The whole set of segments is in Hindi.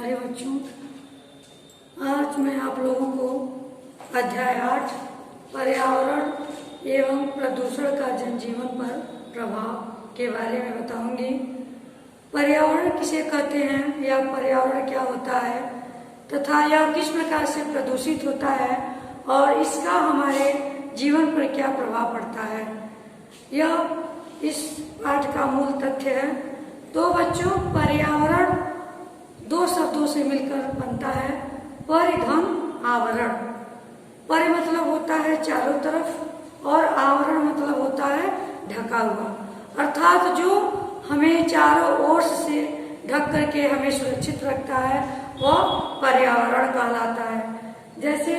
प्यारे बच्चों, आज मैं आप लोगों को अध्याय 8 पर्यावरण एवं प्रदूषण का जनजीवन पर प्रभाव के बारे में बताऊंगी। पर्यावरण किसे कहते हैं या पर्यावरण क्या होता है तथा यह किस प्रकार से प्रदूषित होता है और इसका हमारे जीवन पर क्या प्रभाव पड़ता है, यह इस पाठ का मूल तथ्य है। तो बच्चों, पर्यावरण दो शब्दों से मिलकर बनता है, परिधन आवरण। परि मतलब होता है चारों तरफ और आवरण मतलब होता है ढका हुआ, अर्थात जो हमें चारों ओर से ढक करके हमें सुरक्षित रखता है वह पर्यावरण कहलाता है। जैसे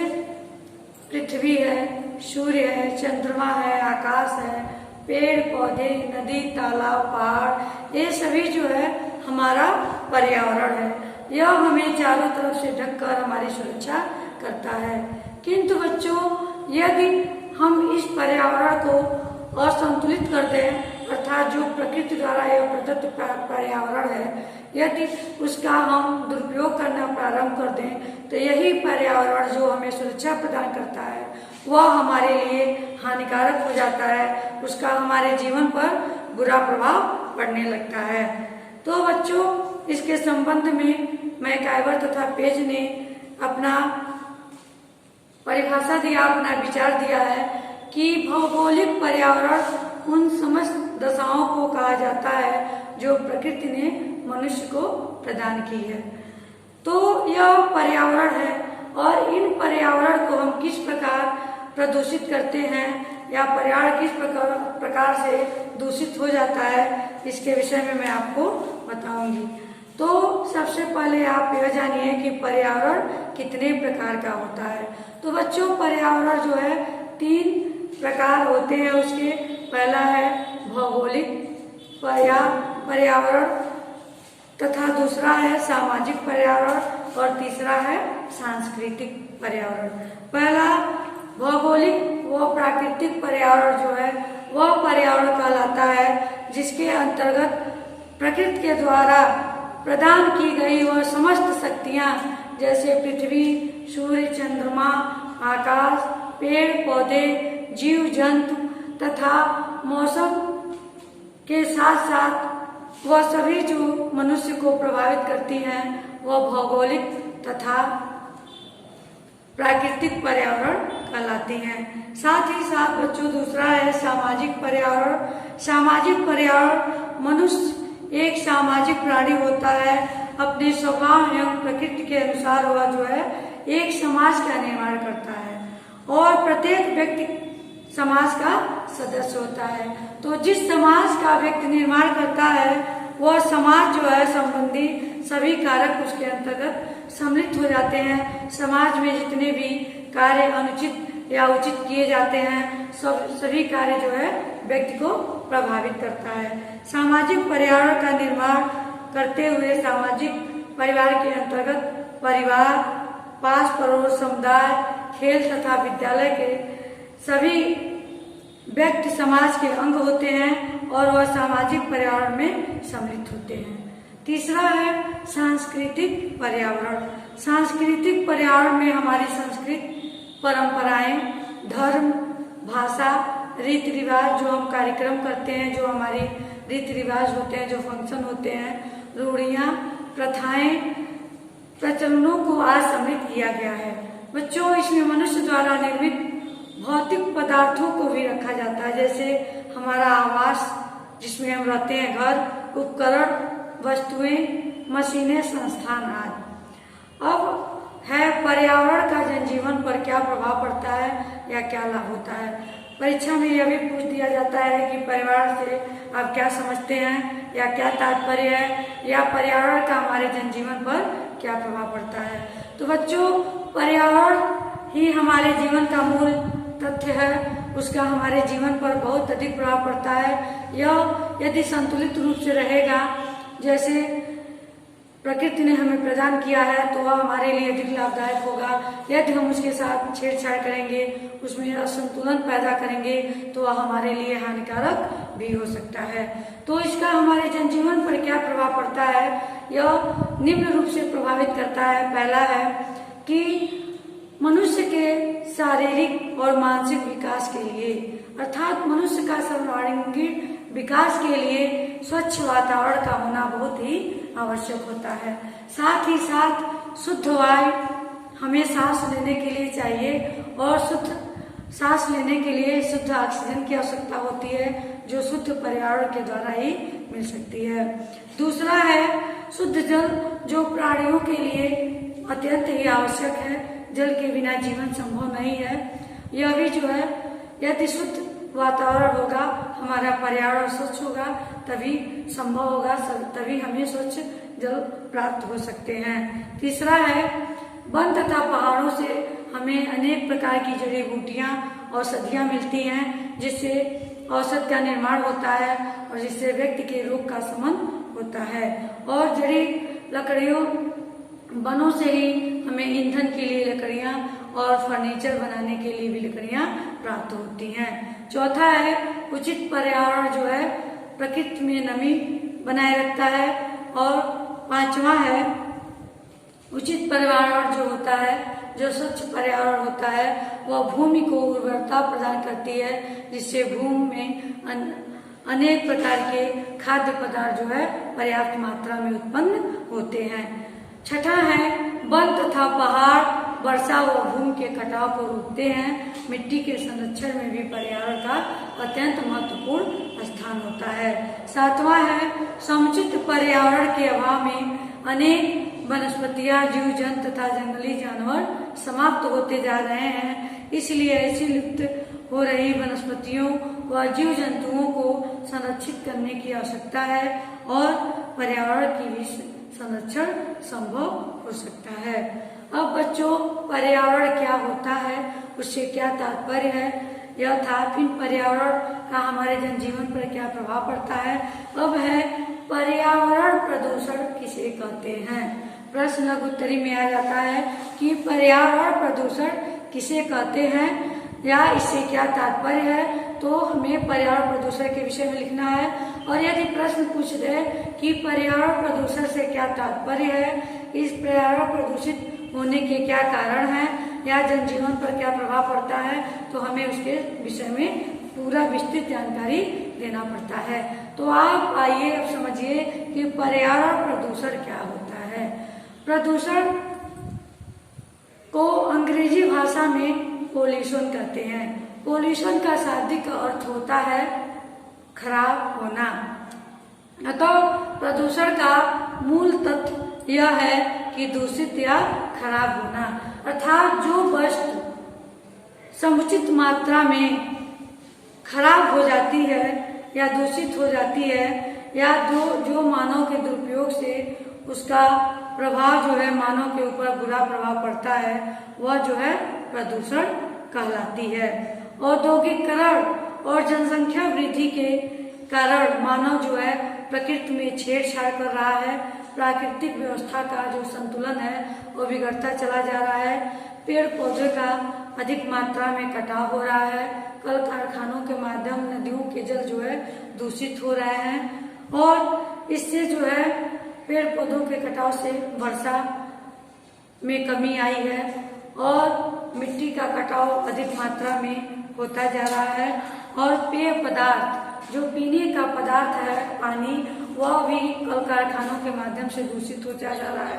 पृथ्वी है, सूर्य है, चंद्रमा है, आकाश है, पेड़ पौधे, नदी, तालाब, पहाड़, ये सभी जो है हमारा पर्यावरण है। यह हमें चारों तरफ से ढककर हमारी सुरक्षा करता है। किंतु बच्चों, यदि हम इस पर्यावरण को असंतुलित कर दें, अर्थात जो प्रकृति द्वारा यह प्रदत्त पर्यावरण है, यदि उसका हम दुरुपयोग करना प्रारंभ कर दें तो यही पर्यावरण जो हमें सुरक्षा प्रदान करता है वह हमारे लिए हानिकारक हो जाता है, उसका हमारे जीवन पर बुरा प्रभाव पड़ने लगता है। तो बच्चों, इसके संबंध में मैकाइवर तथा पेज ने अपना परिभाषा दिया, अपना विचार दिया है कि भौगोलिक पर्यावरण उन समस्त दशाओं को कहा जाता है जो प्रकृति ने मनुष्य को प्रदान की है। तो यह पर्यावरण है और इन पर्यावरण को हम किस प्रकार प्रदूषित करते हैं या पर्यावरण किस प्रकार से दूषित हो जाता है, इसके विषय में मैं आपको बताऊंगी। तो सबसे पहले आप यह जानिए कि पर्यावरण कितने प्रकार का होता है। तो बच्चों, पर्यावरण जो है 3 प्रकार होते हैं उसके। पहला है भौगोलिक पर्यावरण तथा दूसरा है सामाजिक पर्यावरण और तीसरा है सांस्कृतिक पर्यावरण। पहला भौगोलिक व प्राकृतिक पर्यावरण जो है वह पर्यावरण कहलाता है जिसके अंतर्गत प्रकृति के द्वारा प्रदान की गई वह समस्त शक्तियां जैसे पृथ्वी, सूर्य, चंद्रमा, आकाश, पेड़ पौधे, जीव जंतु तथा मौसम के साथ साथ वह सभी जो मनुष्य को प्रभावित करती हैं वह भौगोलिक तथा प्राकृतिक पर्यावरण कहलाती हैं। साथ ही साथ बच्चों, दूसरा है सामाजिक पर्यावरण। सामाजिक पर्यावरण मनुष्य एक सामाजिक प्राणी होता है, अपने स्वभाव एवं प्रकृति के अनुसार वह जो है एक समाज का निर्माण करता है और प्रत्येक व्यक्ति समाज का सदस्य होता है। तो जिस समाज का व्यक्ति निर्माण करता है वह समाज जो है संबंधी सभी कारक उसके अंतर्गत सम्मिलित हो जाते हैं। समाज में जितने भी कार्य अनुचित या उचित किए जाते हैं सभी कार्य जो है व्यक्ति को प्रभावित करता है। सामाजिक पर्यावरण का निर्माण करते हुए सामाजिक परिवार के अंतर्गत परिवार, पास पड़ोस, समुदाय, खेल तथा विद्यालय के सभी व्यक्ति समाज के अंग होते हैं और वह सामाजिक पर्यावरण में सम्मिलित होते हैं। तीसरा है सांस्कृतिक पर्यावरण। सांस्कृतिक पर्यावरण में हमारी संस्कृति, परंपराएं, धर्म, भाषा, रीति रिवाज, जो हम कार्यक्रम करते हैं, जो हमारी रीति रिवाज होते हैं, जो फंक्शन होते हैं, रूढ़ियां, प्रथाएं, प्रचलनों को आज सम्मिलित किया गया है। बच्चों, इसमें मनुष्य द्वारा निर्मित भौतिक पदार्थों को भी रखा जाता है, जैसे हमारा आवास जिसमें हम रहते हैं, घर, उपकरण, वस्तुएं, मशीनें, संस्थान आदि। अब है पर्यावरण का जनजीवन पर क्या प्रभाव पड़ता है या क्या लाभ होता है। परीक्षा में यह भी पूछ दिया जाता है कि पर्यावरण से आप क्या समझते हैं या क्या तात्पर्य है या पर्यावरण का हमारे जनजीवन पर क्या प्रभाव पड़ता है। तो बच्चों, पर्यावरण ही हमारे जीवन का मूल तथ्य है, उसका हमारे जीवन पर बहुत अधिक प्रभाव पड़ता है। यह यदि संतुलित रूप से रहेगा, जैसे प्रकृति ने हमें प्रदान किया है, तो वह हमारे लिए अधिक लाभदायक होगा। यदि हम उसके साथ छेड़छाड़ करेंगे, उसमें असंतुलन पैदा करेंगे, तो वह हमारे लिए हानिकारक भी हो सकता है। तो इसका हमारे जनजीवन पर क्या प्रभाव पड़ता है, यह निम्न रूप से प्रभावित करता है। पहला है कि मनुष्य के शारीरिक और मानसिक विकास के लिए, अर्थात मनुष्य का सर्वांगीण विकास के लिए स्वच्छ वातावरण का होना बहुत ही आवश्यक होता है। साथ ही साथ शुद्ध वायु हमें सांस लेने के लिए चाहिए और शुद्ध सांस लेने के लिए शुद्ध ऑक्सीजन की आवश्यकता होती है, जो शुद्ध पर्यावरण के द्वारा ही मिल सकती है। दूसरा है शुद्ध जल, जो प्राणियों के लिए अत्यंत ही आवश्यक है। जल के बिना जीवन संभव नहीं है। यह भी जो है, यदि शुद्ध वातावरण होगा, हमारा पर्यावरण स्वच्छ होगा, तभी संभव होगा, तभी हमें स्वच्छ जल प्राप्त हो सकते हैं। तीसरा है वन तथा पहाड़ों से हमें अनेक प्रकार की जड़ी बूटियां, औषधियां मिलती हैं, जिससे औषध का निर्माण होता है और जिससे व्यक्ति के रोग का शमन होता है। और जड़ी लकड़ियों, वनों से ही हमें ईंधन के लिए लकड़ियां और फर्नीचर बनाने के लिए भी लकड़ियां प्राप्त होती हैं। चौथा है उचित पर्यावरण, जो है प्रकृति में नमी बनाए रखता है। और पांचवा है उचित पर्यावरण जो होता है, जो स्वच्छ पर्यावरण होता है, वह भूमि को उर्वरता प्रदान करती है, जिससे भूमि में अनेक प्रकार के खाद्य पदार्थ जो है पर्याप्त मात्रा में उत्पन्न होते हैं। छठा है वन तथा पहाड़ वर्षा व भूमि के कटाव को रोकते हैं। मिट्टी के संरक्षण में भी पर्यावरण का अत्यंत महत्वपूर्ण स्थान होता है। सातवां है समुचित पर्यावरण के अभाव में अनेक वनस्पतियां, जीव जंतु तथा जंगली जानवर समाप्त होते जा रहे हैं। इसलिए ऐसी लुप्त हो रही वनस्पतियों व जीव जंतुओं को संरक्षित करने की आवश्यकता है और पर्यावरण की भी संरक्षण संभव हो सकता है। अब बच्चों, पर्यावरण क्या होता है, उससे क्या तात्पर्य है, यह था। फिर पर्यावरण का हमारे जनजीवन पर क्या प्रभाव पड़ता है। अब है पर्यावरण प्रदूषण किसे कहते हैं। प्रश्न लघु उत्तरी में आ जाता है कि पर्यावरण प्रदूषण किसे कहते हैं या इससे क्या तात्पर्य है। तो हमें पर्यावरण प्रदूषण के विषय में लिखना है। और यदि प्रश्न पूछ दे कि पर्यावरण प्रदूषण से क्या तात्पर्य है, इस पर्यावरण प्रदूषित होने के क्या कारण हैं या जनजीवन पर क्या प्रभाव पड़ता है, तो हमें उसके विषय में पूरा विस्तृत जानकारी देना पड़ता है। तो आप आइए अब समझिए कि पर्यावरण प्रदूषण क्या होता है। प्रदूषण को अंग्रेजी भाषा में पोल्यूशन कहते हैं। पोल्यूशन का शाब्दिक अर्थ होता है खराब होना। अतः प्रदूषण का मूल तत्व यह है कि दूषित या खराब होना, अर्थात जो वस्तु समुचित मात्रा में खराब हो जाती है या दूषित हो जाती है या जो मानव के दुरुपयोग से उसका प्रभाव जो है मानव के ऊपर बुरा प्रभाव पड़ता है, वह जो है प्रदूषण कहलाती है। औद्योगिकरण और जनसंख्या वृद्धि के कारण मानव जो है प्रकृति में छेड़छाड़ कर रहा है। प्राकृतिक व्यवस्था का जो संतुलन है वो बिगड़ता चला जा रहा है। पेड़ पौधे का अधिक मात्रा में कटाव हो रहा है। कल कारखानों के माध्यम नदियों के जल जो है दूषित हो रहे हैं और इससे जो है पेड़ पौधों के कटाव से वर्षा में कमी आई है और मिट्टी का कटाव अधिक मात्रा में होता जा रहा है। और पेय पदार्थ, जो पीने का पदार्थ है पानी, वह भी कल कारखानों के माध्यम से दूषित होता जा रहा है।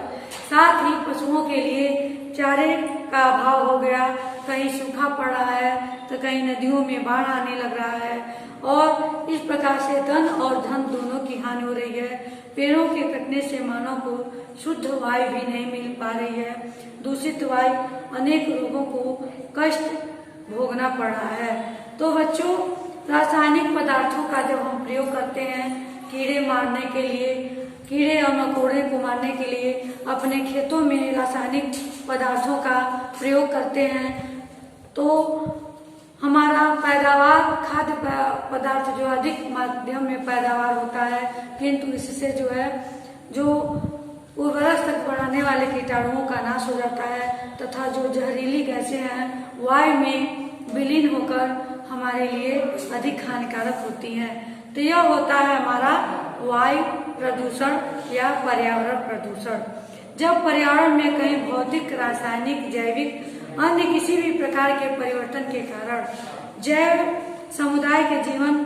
साथ ही पशुओं के लिए चारे का अभाव हो गया, कहीं सूखा पड़ रहा है तो कहीं नदियों में बाढ़ आने लग रहा है और इस प्रकार से धन और धन दोनों की हानि हो रही है। पेड़ों के कटने से मानव को शुद्ध वायु भी नहीं मिल पा रही है। दूषित वायु अनेक रोगों को कष्ट भोगना पड़ रहा है। तो बच्चों, रासायनिक पदार्थों का जब हम प्रयोग करते हैं कीड़े मारने के लिए, कीड़े और मकोड़े को मारने के लिए अपने खेतों में रासायनिक पदार्थों का प्रयोग करते हैं, तो हमारा पैदावार खाद्य पदार्थ जो अधिक माध्यम में पैदावार होता है, किंतु इससे जो है जो उर्वरक तक बढ़ाने वाले कीटाणुओं का नाश हो जाता है तथा जो जहरीली गैसें हैं वायु में विलीन होकर हमारे लिए अधिक हानिकारक होती हैं। तो यह होता है हमारा वायु प्रदूषण या पर्यावरण प्रदूषण। जब पर्यावरण में कहीं भौतिक, रासायनिक, जैविक अन्य किसी भी प्रकार के परिवर्तन के कारण जैव समुदाय के जीवन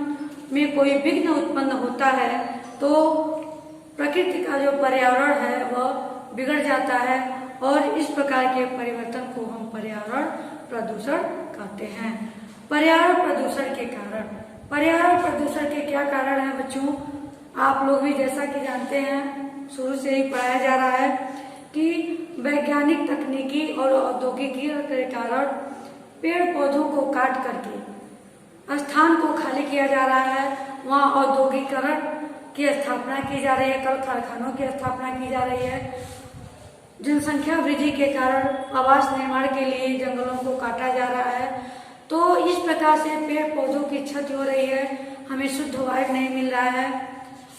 में कोई विघ्न उत्पन्न होता है तो प्रकृति का जो पर्यावरण है वह बिगड़ जाता है और इस प्रकार के परिवर्तन को हम पर्यावरण प्रदूषण कहते हैं। पर्यावरण प्रदूषण के कारण, पर्यावरण प्रदूषण के क्या कारण है बच्चों? आप लोग भी जैसा कि जानते हैं, शुरू से ही पढ़ाया जा रहा है कि वैज्ञानिक, तकनीकी और औद्योगिकी के कारण पेड़ पौधों को काट करके स्थान को खाली किया जा रहा है, वहाँ औद्योगिकरण की स्थापना की जा रही है, कल कारखानों की स्थापना की जा रही है। जनसंख्या वृद्धि के कारण आवास निर्माण के लिए जंगलों को काटा जा रहा है। तो इस प्रकार से पेड़ पौधों की क्षति हो रही है, हमें शुद्ध वायु नहीं मिल रहा है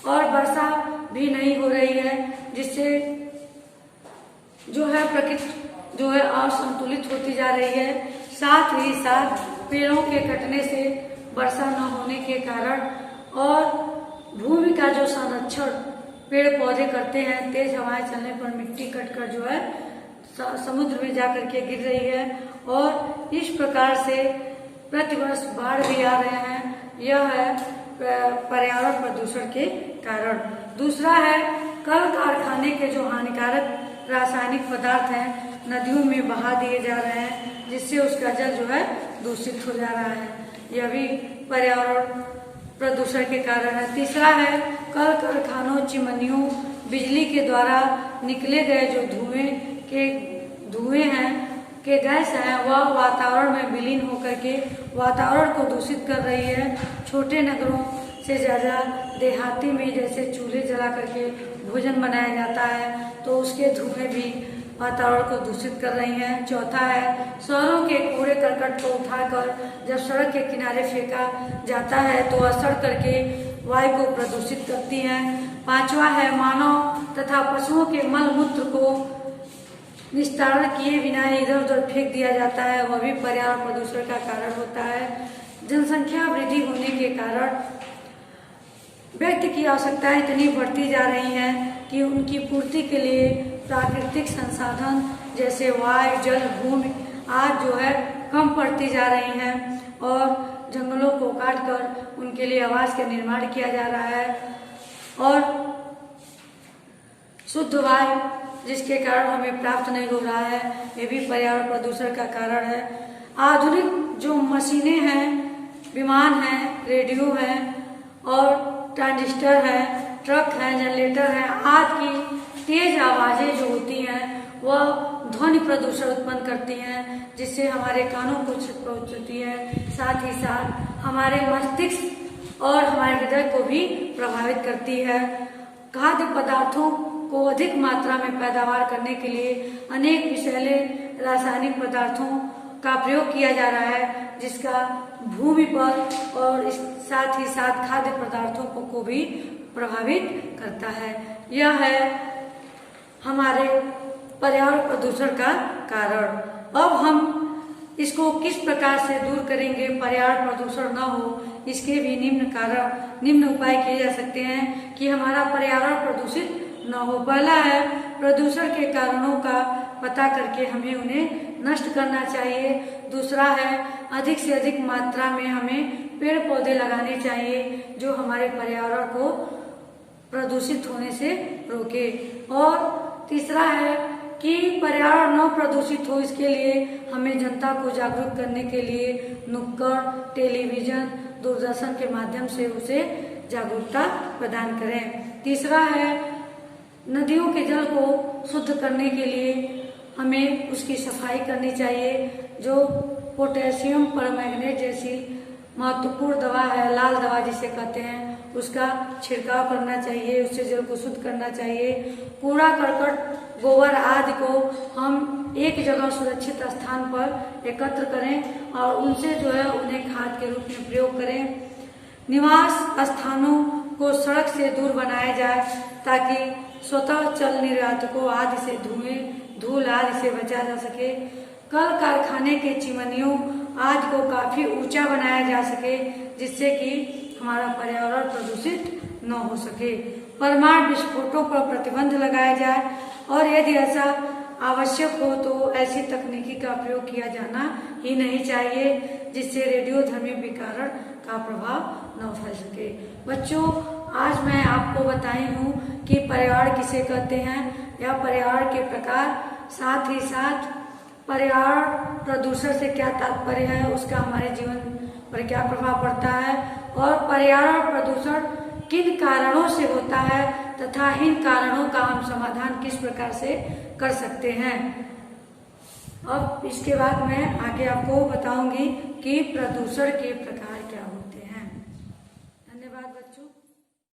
और वर्षा भी नहीं हो रही है, जिससे जो है प्रकृति जो है असंतुलित होती जा रही है। साथ ही साथ पेड़ों के कटने से वर्षा न होने के कारण और भूमि का जो संरक्षण पेड़ पौधे करते हैं, तेज हवाएं चलने पर मिट्टी कटकर जो है समुद्र में जाकर के गिर रही है और इस प्रकार से प्रतिवर्ष बाढ़ भी आ रहे हैं। यह है पर्यावरण प्रदूषण के कारण। दूसरा है कल कारखाने के जो हानिकारक रासायनिक पदार्थ हैं नदियों में बहा दिए जा रहे हैं, जिससे उसका जल जो है दूषित हो जा रहा है। यह भी पर्यावरण प्रदूषण के कारण है। तीसरा है कल कारखानों, चिमनियों, बिजली के द्वारा निकले गए जो धुएं हैं के गैस हैं, वह वातावरण में विलीन होकर के वातावरण को दूषित कर रही है। छोटे नगरों से ज्यादा देहाती में जैसे चूल्हे जला करके भोजन बनाया जाता है तो उसके धुएं भी वातावरण को दूषित कर रही हैं। चौथा है शहरों के कूड़े करकट को उठाकर जब सड़क के किनारे फेंका जाता है तो वह सड़ करके वायु को प्रदूषित करती हैं। पांचवा है मानव तथा पशुओं के मल मूत्र को निस्तारण किए बिना इधर उधर फेंक दिया जाता है, वह भी पर्यावरण प्रदूषण का कारण होता है। जनसंख्या वृद्धि होने के कारण व्यक्ति की आवश्यकताएं इतनी बढ़ती जा रही हैं कि उनकी पूर्ति के लिए प्राकृतिक संसाधन जैसे वायु, जल, भूमि आदि जो है कम पड़ती जा रही हैं और जंगलों को काटकर उनके लिए आवास का निर्माण किया जा रहा है और शुद्ध वायु जिसके कारण हमें प्राप्त नहीं हो रहा है, ये भी पर्यावरण प्रदूषण का कारण है। आधुनिक जो मशीनें हैं, विमान हैं, रेडियो हैं और ट्रांजिस्टर है, ट्रक है, जनरेटर है आदि की तेज आवाजें जो होती हैं वह ध्वनि प्रदूषण उत्पन्न करती हैं, जिससे हमारे कानों को क्षति पहुंचती है। साथ ही साथ हमारे मस्तिष्क और हमारे हृदय को भी प्रभावित करती है। खाद्य पदार्थों को अधिक मात्रा में पैदावार करने के लिए अनेक विषैले रासायनिक पदार्थों का प्रयोग किया जा रहा है, जिसका भूमि पर और साथ ही साथ खाद्य पदार्थों को भी प्रभावित करता है। यह है हमारे पर्यावरण प्रदूषण का कारण। अब हम इसको किस प्रकार से दूर करेंगे, पर्यावरण प्रदूषण न हो, इसके भी निम्न उपाय किए जा सकते हैं कि हमारा पर्यावरण प्रदूषित न हो। पहला है प्रदूषण के कारणों का पता करके हमें उन्हें नष्ट करना चाहिए। दूसरा है अधिक से अधिक मात्रा में हमें पेड़ पौधे लगाने चाहिए जो हमारे पर्यावरण को प्रदूषित होने से रोके। और तीसरा है कि पर्यावरण न प्रदूषित हो, इसके लिए हमें जनता को जागरूक करने के लिए नुक्कड़, टेलीविजन, दूरदर्शन के माध्यम से उसे जागरूकता प्रदान करें। तीसरा है नदियों के जल को शुद्ध करने के लिए हमें उसकी सफाई करनी चाहिए। जो पोटेशियम परमैंगनेट जैसी महत्वपूर्ण दवा है, लाल दवा जिसे कहते हैं, उसका छिड़काव करना चाहिए, उससे जल को शुद्ध करना चाहिए। कूड़ा करकट, गोबर आदि को हम एक जगह सुरक्षित स्थान पर एकत्र करें और उनसे जो है उन्हें खाद के रूप में प्रयोग करें। निवास स्थानों को सड़क से दूर बनाया जाए ताकि स्वतः चल निर्वातकों आदि से धूल आदि से बचा जा सके। कल कारखाने के चिमनियों आदि को काफी ऊंचा बनाया जा सके, जिससे कि हमारा पर्यावरण प्रदूषित न हो सके। परमाणु विस्फोटों पर प्रतिबंध लगाया जाए और यदि ऐसा आवश्यक हो तो ऐसी तकनीकी का प्रयोग किया जाना ही नहीं चाहिए जिससे रेडियोधर्मी विकिरण का प्रभाव न फैल सके। बच्चों, आज मैं आपको बताई हूँ कि पर्यावरण किसे कहते हैं या पर्यावरण के प्रकार, साथ ही साथ पर्यावरण प्रदूषण से क्या तात्पर्य है, उसका हमारे जीवन पर क्या प्रभाव पड़ता है और पर्यावरण प्रदूषण किन कारणों से होता है तथा इन कारणों का हम समाधान किस प्रकार से कर सकते हैं। अब इसके बाद मैं आगे आपको बताऊंगी कि प्रदूषण के प्रकार क्या होते हैं।